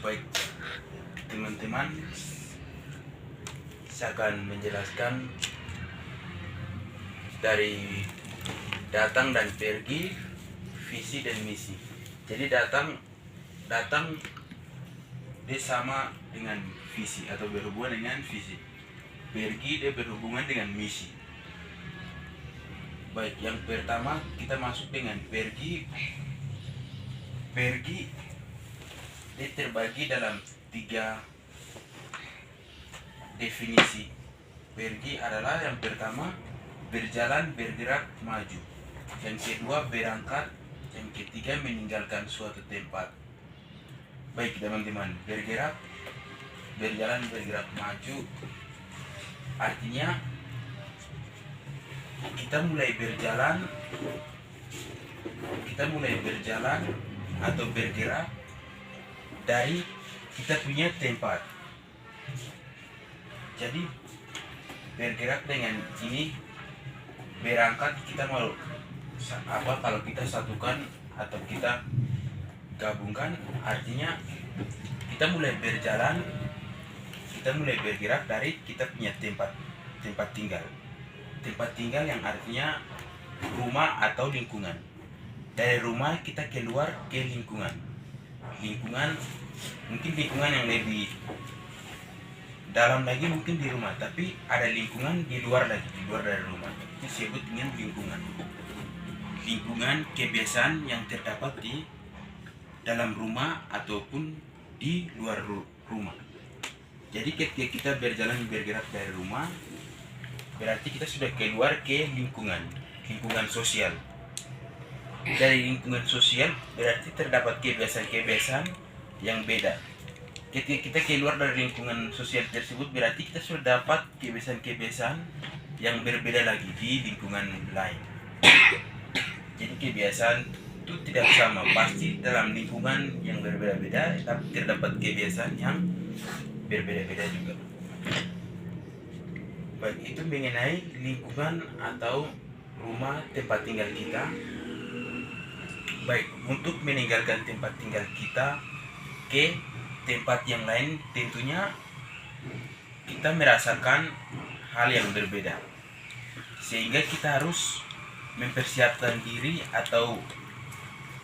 Baik teman-teman, saya akan menjelaskan dari datang dan pergi, visi dan misi. Jadi datang dia sama dengan visi atau berhubungan dengan visi. Pergi dia berhubungan dengan misi. Baik, yang pertama kita masuk dengan pergi. Pergi dia terbagi dalam 3 definisi. Pergi adalah yang pertama berjalan, bergerak, maju. Yang kedua berangkat, yang ketiga meninggalkan suatu tempat. Baik teman-teman, bergerak, berjalan, bergerak, maju artinya kita mulai berjalan atau bergerak dari kita punya tempat. Jadi bergerak dengan ini, berangkat kita mau kalau kita satukan atau kita gabungkan artinya kita mulai berjalan, kita mulai bergerak dari kita punya tempat tinggal. Tempat tinggal yang artinya rumah atau lingkungan. Dari rumah kita keluar ke lingkungan, mungkin lingkungan yang lebih dalam lagi mungkin di rumah, tapi ada lingkungan di luar lagi, di luar dari rumah. Itu disebut dengan lingkungan kebiasaan yang terdapat di dalam rumah ataupun di luar rumah. Jadi ketika kita berjalan bergerak dari rumah, berarti kita sudah keluar ke lingkungan sosial. Dari lingkungan sosial berarti terdapat kebiasaan-kebiasaan yang beda. Ketika kita keluar dari lingkungan sosial tersebut berarti kita sudah dapat kebiasaan-kebiasaan yang berbeda lagi di lingkungan lain. Jadi kebiasaan itu tidak sama, pasti dalam lingkungan yang berbeda-beda tapi terdapat kebiasaan yang berbeda-beda juga. Baik, itu mengenai lingkungan atau rumah tempat tinggal kita. Baik, untuk meninggalkan tempat tinggal kita ke tempat yang lain tentunya kita merasakan hal yang berbeda, sehingga kita harus mempersiapkan diri atau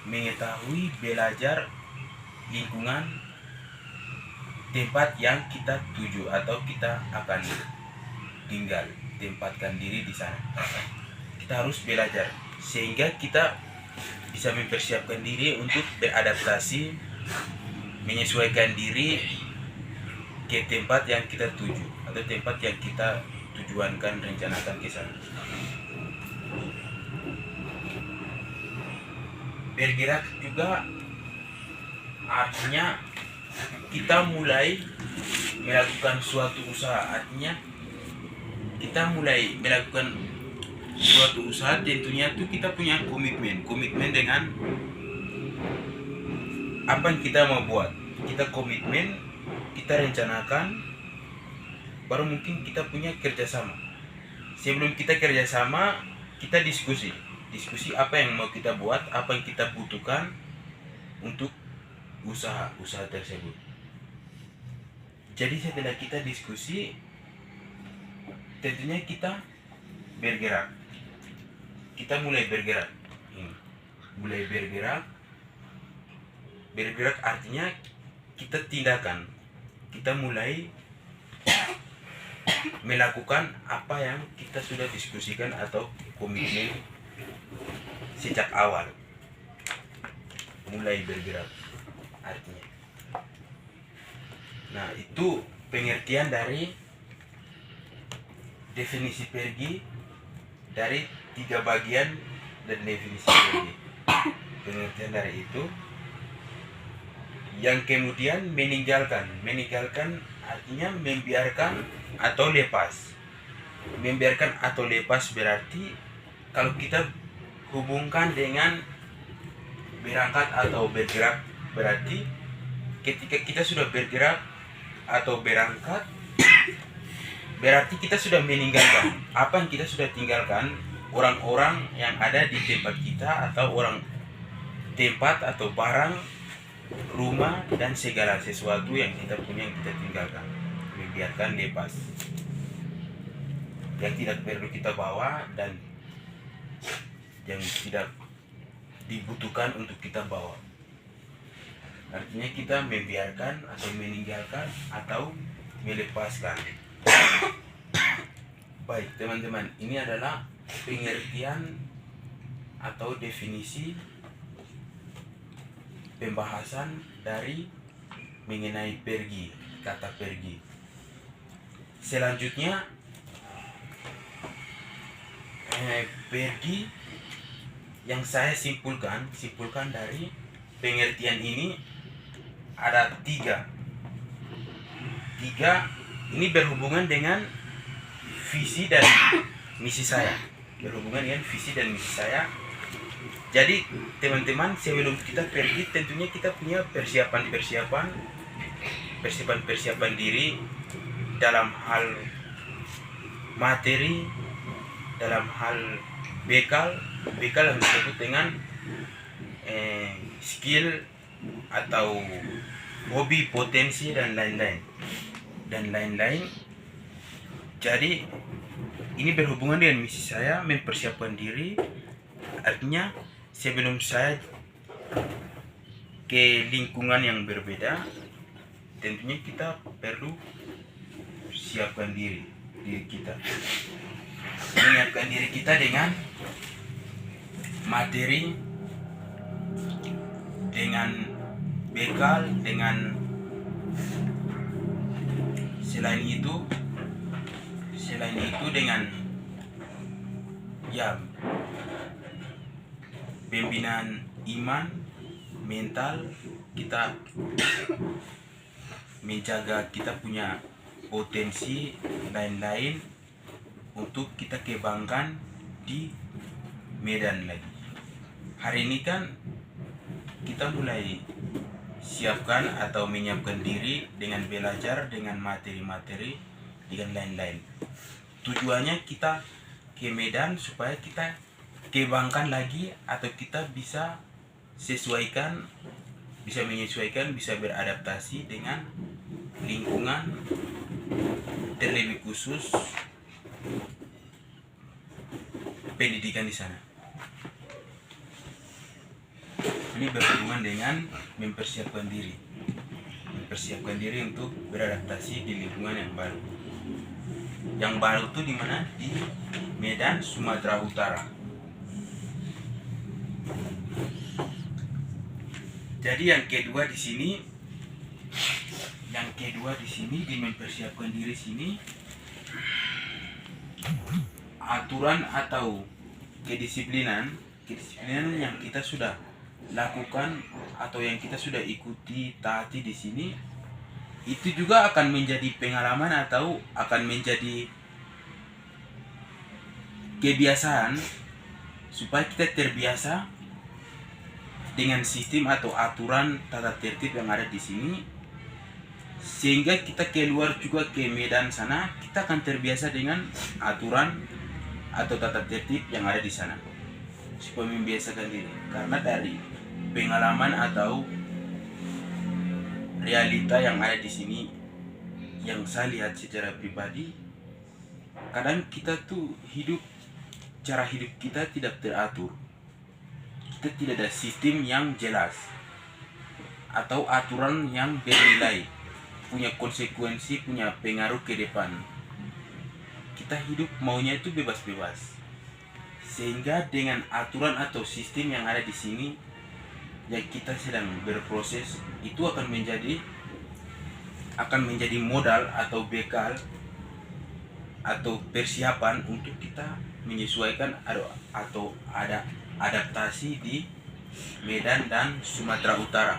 mengetahui, belajar lingkungan tempat yang kita tuju atau kita akan tinggal, tempatkan diri di sana. Kita harus belajar sehingga kita bisa mempersiapkan diri untuk beradaptasi, menyesuaikan diri ke tempat yang kita tuju atau tempat yang kita tujuankan, rencanakan ke sana. Bergerak juga artinya kita mulai melakukan suatu usaha, artinya kita mulai melakukan suatu usaha, tentunya itu kita punya komitmen dengan apa yang kita mau buat. Kita komitmen, kita rencanakan, baru mungkin kita punya kerjasama. Sebelum kita kerjasama, kita diskusi apa yang mau kita buat, apa yang kita butuhkan untuk usaha tersebut. Jadi setelah kita diskusi, tentunya kita bergerak. Kita mulai bergerak. Bergerak artinya kita tindakan. Kita mulai melakukan apa yang kita sudah diskusikan atau komitmen sejak awal. Mulai bergerak artinya. Nah, itu pengertian dari definisi pergi dari 3 bagian dan definisi pergi. Pengertian dari itu. Yang kemudian meninggalkan artinya membiarkan atau lepas. Membiarkan atau lepas berarti kalau kita hubungkan dengan berangkat atau bergerak, berarti ketika kita sudah bergerak atau berangkat berarti kita sudah meninggalkan apa yang kita sudah tinggalkan, orang-orang yang ada di tempat kita atau tempat atau barang rumah dan segala sesuatu yang kita punya, yang kita tinggalkan, membiarkan lepas, yang tidak perlu kita bawa dan yang tidak dibutuhkan untuk kita bawa. Artinya kita membiarkan atau meninggalkan atau melepaskan. Baik teman-teman, ini adalah pengertian atau definisi pembahasan dari mengenai pergi, kata pergi. Selanjutnya, pergi yang saya simpulkan dari pengertian ini ada tiga ini berhubungan dengan visi dan misi saya. Jadi teman-teman, sebelum kita pergi tentunya kita punya persiapan diri dalam hal materi, dalam hal bekal yang disebut dengan skill atau hobi, potensi dan lain-lain. Jadi ini berhubungan dengan misi saya, mempersiapkan diri. Artinya sebelum saya ke lingkungan yang berbeda, tentunya kita perlu siapkan diri kita, menyiapkan diri kita dengan materi, dengan bekal, dengan selain itu dengan pembinaan iman, mental, kita menjaga kita punya potensi lain-lain untuk kita kembangkan di medan lagi. Hari ini kan kita mulai siapkan atau menyiapkan diri dengan belajar, dengan materi-materi, dengan lain-lain. Tujuannya kita ke medan supaya kita kembangkan lagi atau kita bisa menyesuaikan, bisa beradaptasi dengan lingkungan, terlebih khusus pendidikan di sana. Ini berhubungan dengan mempersiapkan diri untuk beradaptasi di lingkungan yang baru. Yang baru itu di mana? Di Medan, Sumatera Utara. Jadi yang kedua di sini di mempersiapkan diri sini, aturan atau kedisiplinan yang kita sudah lakukan atau yang kita sudah ikuti, taati di sini, itu juga akan menjadi pengalaman atau akan menjadi kebiasaan supaya kita terbiasa dengan sistem atau aturan tata tertib yang ada di sini, sehingga kita keluar juga ke medan sana, kita akan terbiasa dengan aturan atau tata tertib yang ada di sana, supaya membiasakan diri. Karena dari pengalaman atau realita yang ada di sini, yang saya lihat secara pribadi, kadang kita tuh cara hidup kita tidak teratur. Kita tidak ada sistem yang jelas atau aturan yang bernilai, punya konsekuensi, punya pengaruh ke depan. Kita hidup maunya itu bebas-bebas. Sehingga dengan aturan atau sistem yang ada di sini yang kita sedang berproses, itu akan menjadi modal atau bekal atau persiapan untuk kita menyesuaikan atau ada adaptasi di Medan dan Sumatera Utara.